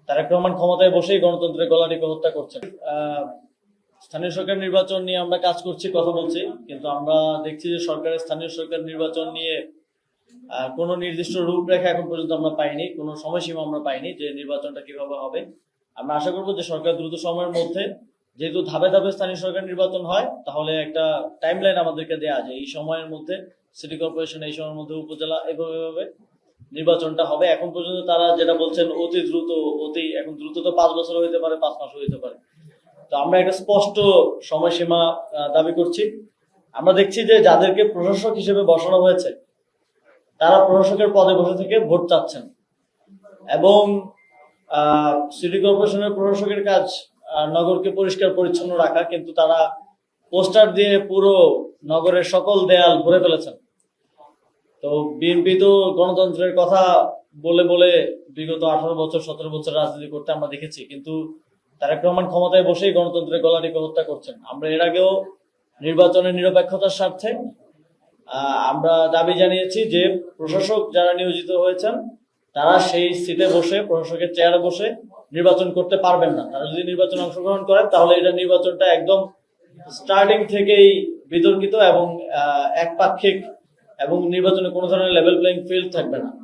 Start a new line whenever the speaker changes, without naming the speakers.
তারেক রহমান ক্ষমতায় বসেই গণতন্ত্রের গলা টিপে হত্যা করছেন। স্থানীয় সরকার নির্বাচন নিয়ে আমরা কাজ করছি, কথা বলছি, কিন্তু আমরা দেখছি যে সরকারের স্থানীয় সরকার নির্বাচন নিয়ে কোনো নির্দিষ্ট রূপরেখা এখন পর্যন্ত আমরা পাইনি, কোনো সময়সীমা আমরা পাইনি যে নির্বাচনটা কিভাবে হবে। আমরা আশা করবো যে সরকার দ্রুত সময়ের মধ্যে, যেহেতু ধাপে ধাপে স্থানীয় সরকার নির্বাচন হয়, তাহলে একটা টাইমলাইন আমাদেরকে দেয়া যায় এই সময়ের মধ্যে সিটি কর্পোরেশন, এই সময়ের মধ্যে উপজেলা, এভাবে নির্বাচনটা হবে। এখন পর্যন্ত তারা যেটা বলছেন অতি দ্রুত, এখন দ্রুত তো 5 বছর হইতে পারে, 5 মাস হইতে পারে। তো আমরা একটা স্পষ্ট সময়সীমা দাবি করছি। আমরা দেখছি যে যাদেরকে প্রশাসক হিসেবে বসানো হয়েছে তারা প্রশাসকের পদে বসে থেকে ভোট চাচ্ছেন, এবং সিটি কর্পোরেশনের প্রশাসকের কাজ নগরকে পরিষ্কার পরিচ্ছন্ন রাখা, কিন্তু তারা পোস্টার দিয়ে পুরো নগরের সকল দেয়াল ভরে ফেলেছেন। তো বিএনপি তো গণতন্ত্রের কথা বলে বলে বিগত 18 বছর 17 বছর রাজনীতি করতে আমরা দেখেছি, কিন্তু তারেক রহমান ক্ষমতায় বসেই গণতন্ত্রের গলা টিপে হত্যা করছেন। আমরা এর আগেও নির্বাচনের নিরপেক্ষতার স্বার্থে আমরা দাবি জানিয়েছি যে প্রশাসক যারা নিয়োজিত হয়েছেন তারা সেই সিটে বসে, প্রশাসকের চেয়ারে বসে নির্বাচন করতে পারবেন না। তারা যদি নির্বাচনে অংশগ্রহণ করেন তাহলে এটা নির্বাচনটা একদম স্টার্টিং থেকেই বিতর্কিত এবং একপাক্ষিক, এবং নির্বাচনে কোনো ধরনের লেভেল প্লেইং ফিল্ড থাকবে না।